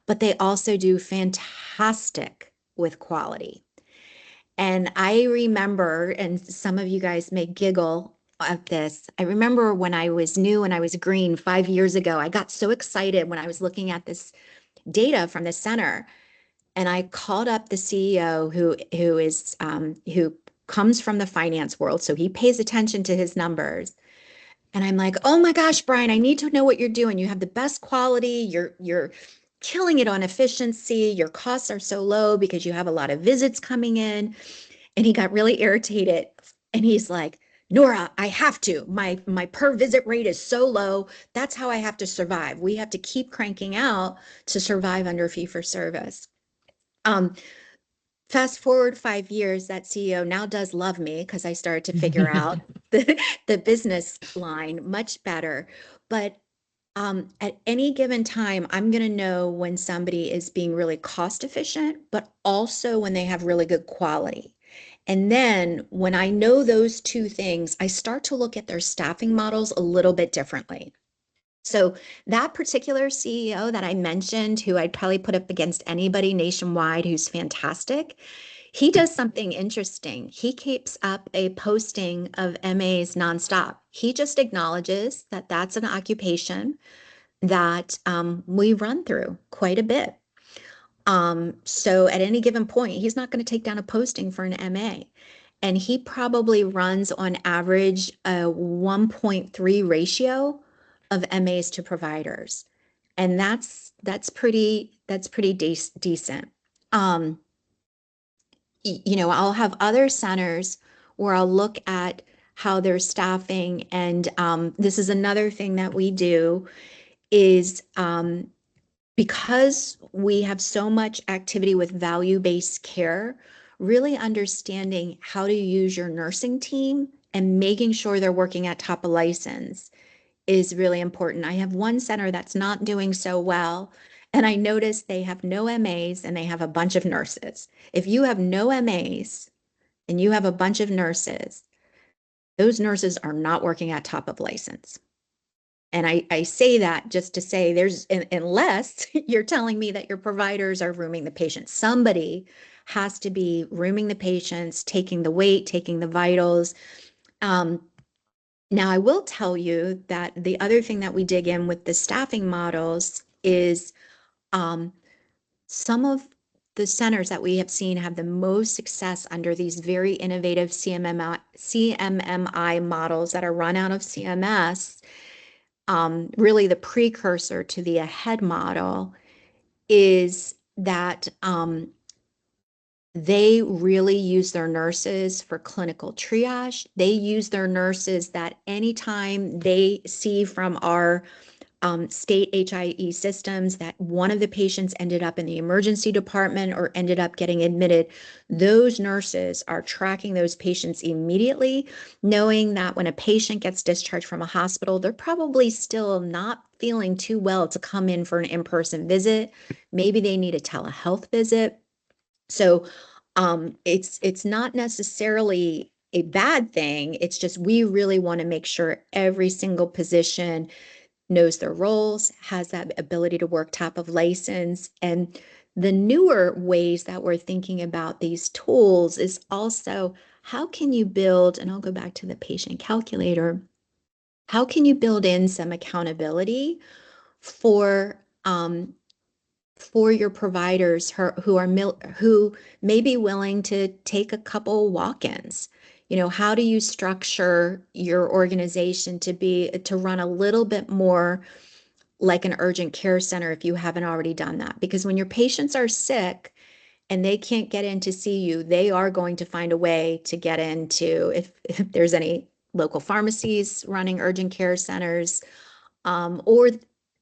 but they also do fantastic with quality. And I remember, and some of you guys may giggle at this, I remember when I was new and I was green 5 years ago, I got so excited when I was looking at this data from the center. And I called up the CEO who comes from the finance world, so he pays attention to his numbers. And I'm like, oh my gosh, Brian, I need to know what you're doing. You have the best quality. You're killing it on efficiency. Your costs are so low because you have a lot of visits coming in. And he got really irritated. And he's like, Nora, I have to. My per visit rate is so low. That's how I have to survive. We have to keep cranking out to survive under fee for service. Um, Fast forward 5 years, that CEO now does love me because I started to figure out the business line much better. But at any given time, I'm going to know when somebody is being really cost efficient, but also when they have really good quality. And then when I know those two things, I start to look at their staffing models a little bit differently. So that particular CEO that I mentioned, who I'd probably put up against anybody nationwide who's fantastic, he does something interesting. He keeps up a posting of MAs nonstop. He just acknowledges that that's an occupation that we run through quite a bit. So at any given point, he's not going to take down a posting for an MA. And he probably runs on average a 1.3 ratio of MAs to providers. And that's pretty decent. Um, I'll have other centers where I'll look at how they're staffing. And this is another thing that we do is because we have so much activity with value-based care, really understanding how to use your nursing team and making sure they're working at top of license is really important. I have one center that's not doing so well, and I noticed they have no MAs and they have a bunch of nurses. If you have no MAs and you have a bunch of nurses, those nurses are not working at top of license. And I say that just to say unless you're telling me that your providers are rooming the patients, somebody has to be rooming the patients, taking the weight, taking the vitals. Um, Now, I will tell you that the other thing that we dig in with the staffing models is um, some of the centers that we have seen have the most success under these very innovative CMMI models that are run out of CMS. Really, the precursor to the AHEAD model is that they really use their nurses for clinical triage. They use their nurses that anytime they see from our state HIE systems that one of the patients ended up in the emergency department or ended up getting admitted, those nurses are tracking those patients immediately, knowing that when a patient gets discharged from a hospital, they're probably still not feeling too well to come in for an in-person visit. Maybe they need a telehealth visit. So it's not necessarily a bad thing. It's just we really want to make sure every single position knows their roles, has that ability to work top of license. And the newer ways that we're thinking about these tools is also how can you build, and I'll go back to the patient calculator, how can you build in some accountability for your providers who may be willing to take a couple walk-ins. How do you structure your organization to run a little bit more like an urgent care center if you haven't already done that? Because when your patients are sick and they can't get in to see you, they are going to find a way to get into, if there's any local pharmacies running urgent care centers, or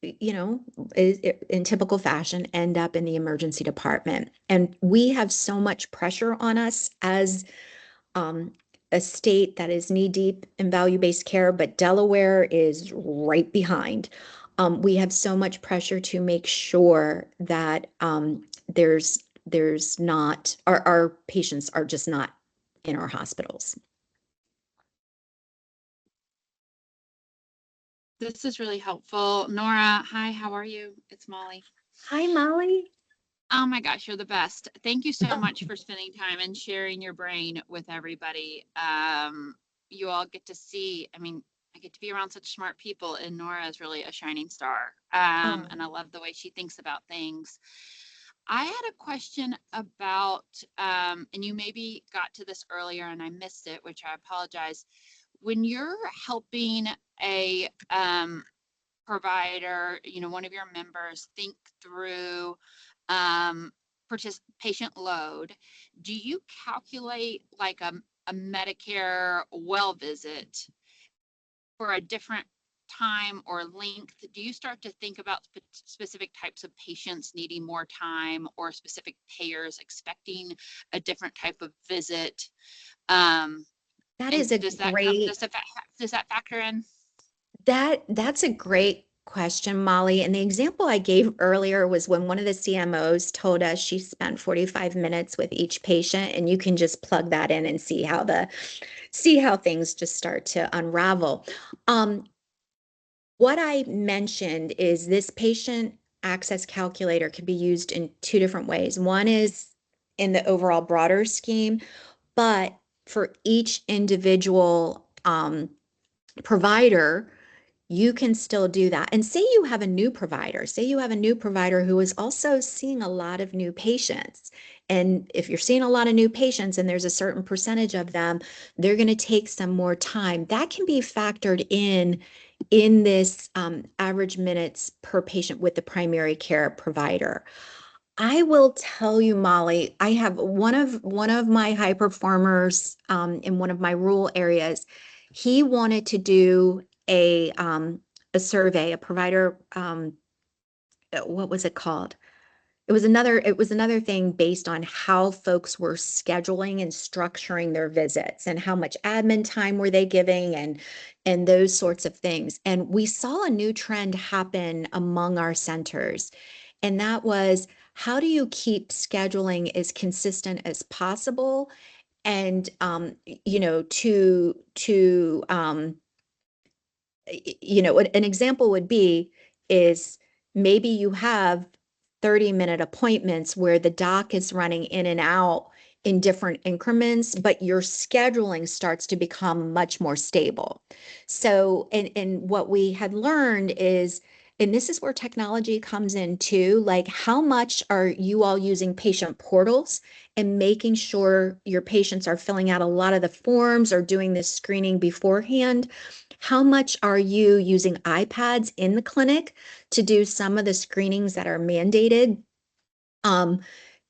in typical fashion, end up in the emergency department. And we have so much pressure on us as a state that is knee deep in value-based care, but Delaware is right behind. We have so much pressure to make sure that there's not our patients are just not in our hospitals. This is really helpful. Nora, hi, how are you? It's Molly. Hi, Molly. Oh my gosh, you're the best. Thank you so much for spending time and sharing your brain with everybody. You all get to see, I get to be around such smart people, and Nora is really a shining star. And I love the way she thinks about things. I had a question about, and you maybe got to this earlier and I missed it, which I apologize. when you're helping a provider, one of your members think through patient load, do you calculate like a Medicare well visit for a different time or length? Do you start to think about specific types of patients needing more time, or specific payers expecting a different type of visit? That is a Does that great, does that factor in? that's a great question, Molly. And the example I gave earlier was when one of the CMOs told us she spent 45 minutes with each patient, and you can just plug that in and see how things just start to unravel. What I mentioned is this patient access calculator can be used in two different ways. One is in the overall broader scheme, but for each individual provider, you can still do that. And say you have a new provider who is also seeing a lot of new patients. And if you're seeing a lot of new patients and there's a certain percentage of them, they're going to take some more time. That can be factored in this average minutes per patient with the primary care provider. I will tell you, Molly, I have one of my high performers in one of my rural areas. He wanted to do a survey, a provider, what was it called? It was another thing based on how folks were scheduling and structuring their visits, and how much admin time were they giving, and those sorts of things. And we saw a new trend happen among our centers, and that was, how do you keep scheduling as consistent as possible? And an example would be is maybe you have 30-minute appointments where the doc is running in and out in different increments, but your scheduling starts to become much more stable. So, and what we had learned is, and this is where technology comes in too, like how much are you all using patient portals and making sure your patients are filling out a lot of the forms or doing this screening beforehand? How much are you using iPads in the clinic to do some of the screenings that are mandated um,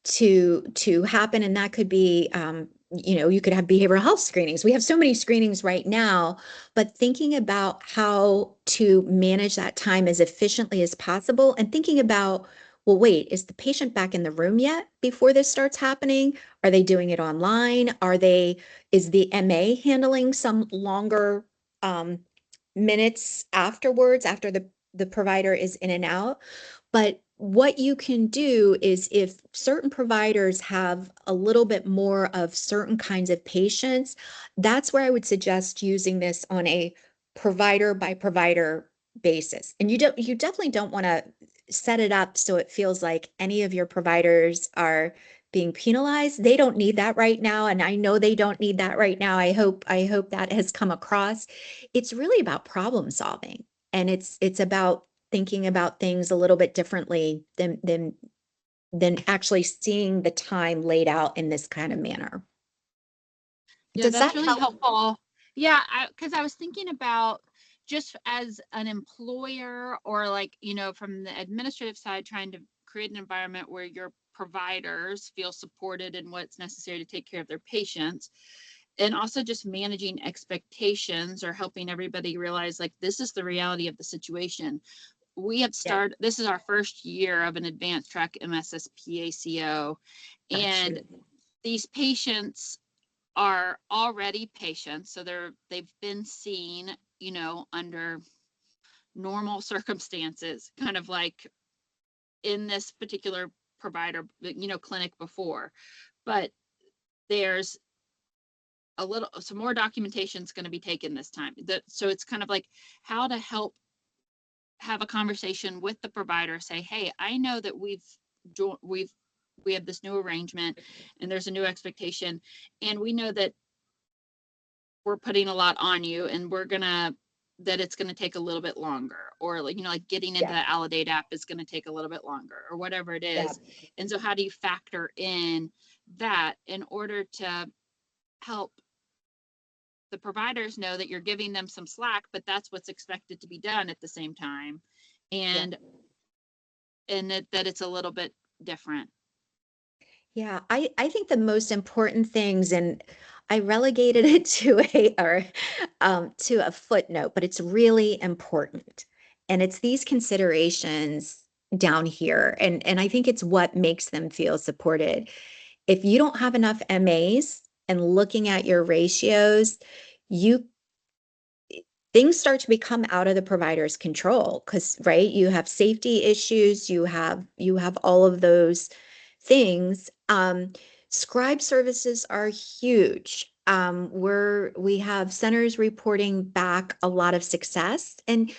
to happen? And that could be, you could have behavioral health screenings. We have so many screenings right now, but thinking about how to manage that time as efficiently as possible, and thinking about, well, wait, is the patient back in the room yet before this starts happening? Are they doing it online? Is the MA handling some longer minutes afterwards, after the provider is in and out? But what you can do is, if certain providers have a little bit more of certain kinds of patients, that's where I would suggest using this on a provider by provider basis. And you definitely don't want to set it up so it feels like any of your providers are being penalized. They don't need that right now, and I know they don't need that right now. I hope that has come across. It's really about problem solving, and it's about thinking about things a little bit differently than actually seeing the time laid out in this kind of manner. Yeah, Does that's that really help? helpful. Yeah, because I was thinking about, just as an employer, or like, from the administrative side, trying to create an environment where your providers feel supported in what's necessary to take care of their patients, and also just managing expectations, or helping everybody realize, like, this is the reality of the situation. We have Yeah, this is our first year of an advanced track MSSPACO, and gotcha. these patients are already patients, so they've been seen, under normal circumstances, kind of like in this particular provider, clinic before. But there's some more documentation is going to be taken this time. So it's kind of like how to help have a conversation with the provider, say, hey, I know that we have this new arrangement, and there's a new expectation, and we know that we're putting a lot on you, and that it's going to take a little bit longer, or like getting into Yeah, the Alidate app is going to take a little bit longer, or whatever it yeah, is. And so how do you factor in that in order to help the providers know that you're giving them some slack, but that's what's expected to be done at the same time. And that it's a little bit different. Yeah, I think the most important things, and I relegated it to a footnote, but it's really important. And it's these considerations down here. And I think it's what makes them feel supported. If you don't have enough MAs and looking at your ratios, you things start to become out of the provider's control because, right, you have safety issues, you have all of those things. Scribe services are huge. We have centers reporting back a lot of success, and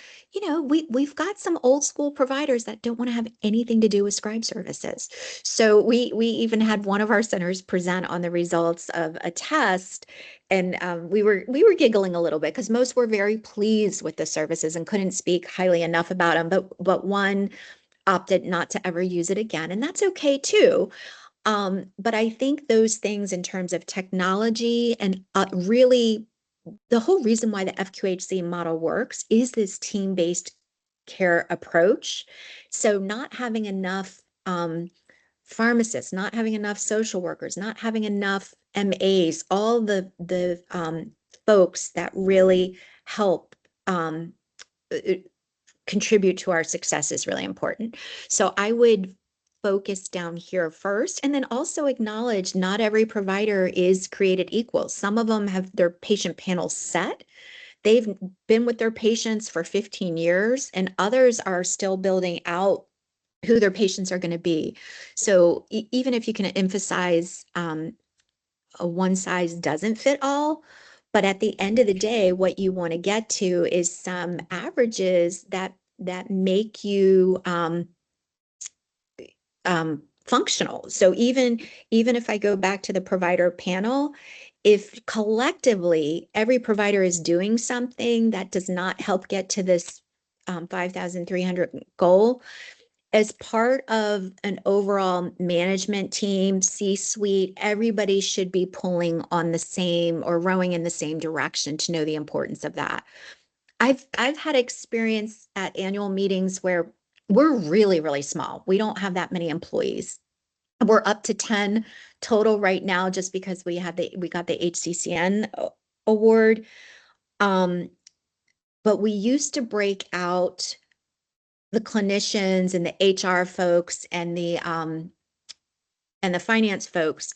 we've got some old school providers that don't want to have anything to do with scribe services. So we even had one of our centers present on the results of a test, and we were giggling a little bit because most were very pleased with the services and couldn't speak highly enough about them. But one opted not to ever use it again, and that's okay too. But I think those things in terms of technology and really the whole reason why the FQHC model works is this team-based care approach. So not having enough pharmacists, not having enough social workers, not having enough MAs, all the folks that really help contribute to our success is really important. So I would focus down here first, and then also acknowledge not every provider is created equal. Some of them have their patient panels set. They've been with their patients for 15 years, and others are still building out who their patients are going to be. So even if you can emphasize a one size doesn't fit all, but at the end of the day, what you want to get to is some averages that make you functional. So even if I go back to the provider panel, if collectively every provider is doing something that does not help get to this 5,300 goal, as part of an overall management team, C-suite, everybody should be pulling on the same or rowing in the same direction to know the importance of that. I've had experience at annual meetings where we're really, really small. We don't have that many employees. We're up to 10 total right now just because we got the HCCN award. But we used to break out the clinicians and the HR folks and the finance folks.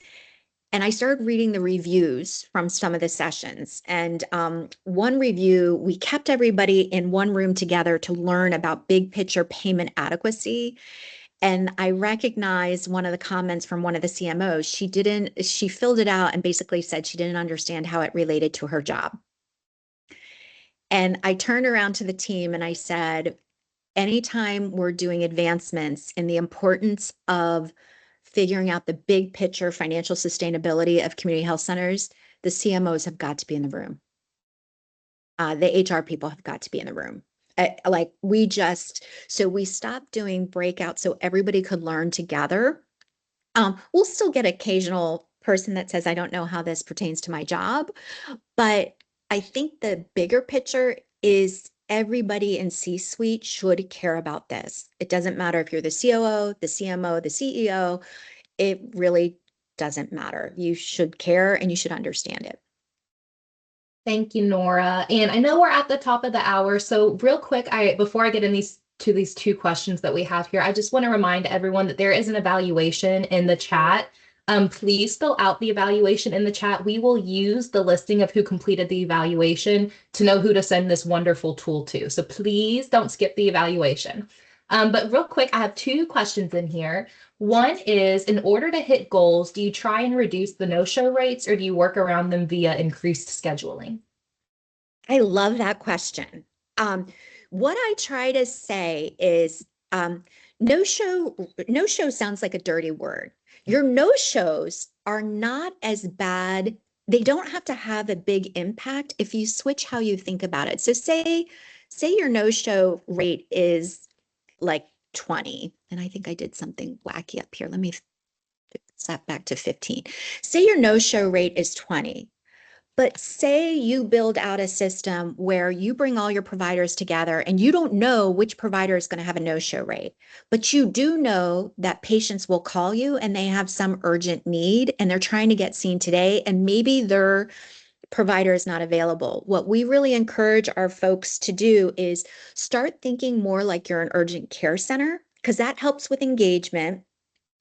And I started reading the reviews from some of the sessions. And one review, we kept everybody in one room together to learn about big picture payment adequacy. And I recognized one of the comments from one of the CMOs. She filled it out and basically said she didn't understand how it related to her job. And I turned around to the team and I said, anytime we're doing advancements in the importance of figuring out the big picture financial sustainability of community health centers, the CMOs have got to be in the room. The HR people have got to be in the room. So we stopped doing breakouts so everybody could learn together. We'll still get occasional person that says, I don't know how this pertains to my job, but I think the bigger picture is everybody in C-suite should care about this. It doesn't matter if you're the COO, the CMO, the CEO, it really doesn't matter. You should care and you should understand it. Thank you, Nora. And I know we're at the top of the hour, so real quick, before I get in these two questions that we have here, I just want to remind everyone that there is an evaluation in the chat. Please fill out the evaluation in the chat. We will use the listing of who completed the evaluation to know who to send this wonderful tool to. So please don't skip the evaluation. But real quick, I have two questions in here. One is, in order to hit goals, do you try and reduce the no-show rates or do you work around them via increased scheduling? I love that question. What I try to say is no-show sounds like a dirty word. Your no-shows are not as bad. They don't have to have a big impact if you switch how you think about it. So say your no-show rate is like 20, and I think I did something wacky up here. Let me set back to 15. Say your no-show rate is 20, But say you build out a system where you bring all your providers together and you don't know which provider is going to have a no-show rate, but you do know that patients will call you and they have some urgent need and they're trying to get seen today, and maybe their provider is not available. What we really encourage our folks to do is start thinking more like you're an urgent care center, because that helps with engagement.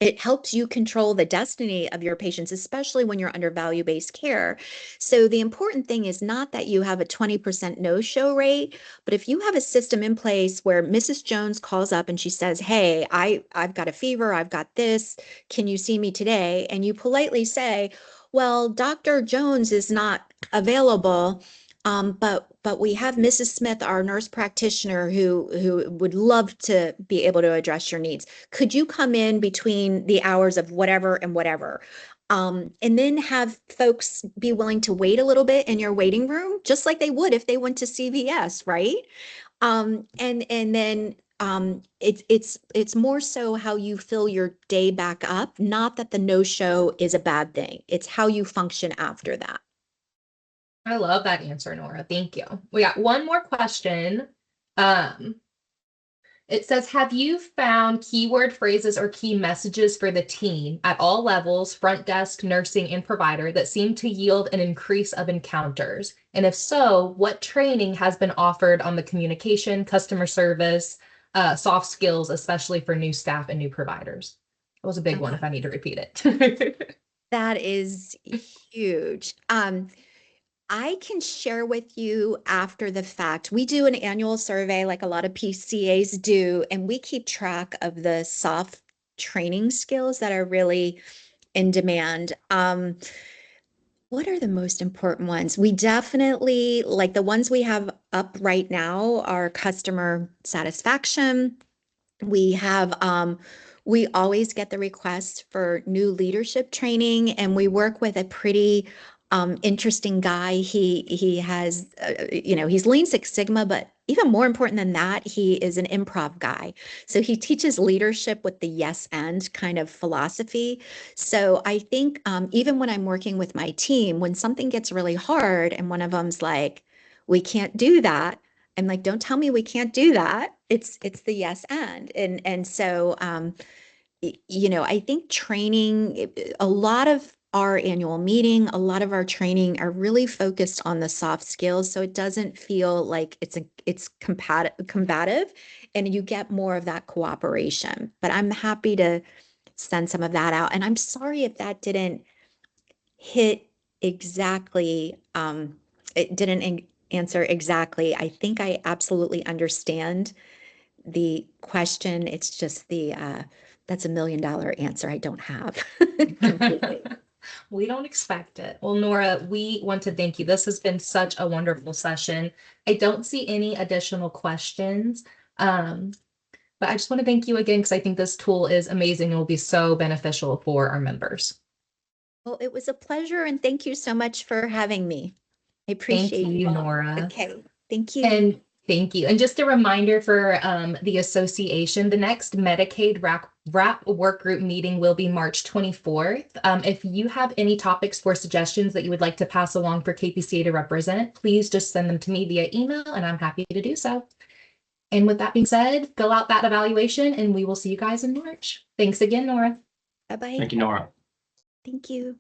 It helps you control the destiny of your patients, especially when you're under value-based care. So the important thing is not that you have a 20% no-show rate, but if you have a system in place where Mrs. Jones calls up and she says, hey, I've got a fever, I've got this, can you see me today? And you politely say, well, Dr. Jones is not available, but we have Mrs. Smith, our nurse practitioner, who would love to be able to address your needs. Could you come in between the hours of whatever and whatever? And then have folks be willing to wait a little bit in your waiting room, just like they would if they went to CVS, right? And then it's more so how you fill your day back up, not that the no-show is a bad thing. It's how you function after that. I love that answer, Nora. Thank you. We got one more question. It says, have you found keyword phrases or key messages for the team at all levels, front desk, nursing, and provider, that seem to yield an increase of encounters? And if so, what training has been offered on the communication, customer service, soft skills, especially for new staff and new providers? That was a big one if I need to repeat it. That is huge. I can share with you after the fact. We do an annual survey like a lot of PCAs do, and we keep track of the soft training skills that are really in demand. What are the most important ones? We definitely, like the ones we have up right now, are customer satisfaction. We have, we always get the requests for new leadership training, and we work with a pretty interesting guy. He has, he's Lean Six Sigma, but even more important than that, he is an improv guy. So he teaches leadership with the yes and kind of philosophy. So I think even when I'm working with my team, when something gets really hard and one of them's like, we can't do that, I'm like, don't tell me we can't do that. It's the yes and so I think training, a lot of our annual meeting, a lot of our training are really focused on the soft skills, so it doesn't feel like it's combative, and you get more of that cooperation. But I'm happy to send some of that out, and I'm sorry if that didn't hit exactly. It didn't answer exactly. I think I absolutely understand the question. It's just that's $1 million answer I don't have. We don't expect it. Well, Nora, we want to thank you. This has been such a wonderful session. I don't see any additional questions, but I just want to thank you again, because I think this tool is amazing and will be so beneficial for our members. Well, it was a pleasure, and thank you so much for having me. I appreciate Thank you, Nora. Okay, thank you. And thank you. And just a reminder for the association, the next Medicaid wrap work group meeting will be March 24th. If you have any topics for suggestions that you would like to pass along for KPCA to represent, please just send them to me via email, and I'm happy to do so. And with that being said, fill out that evaluation, and we will see you guys in March. Thanks again, Nora. Bye-bye. Thank you, Nora. Thank you.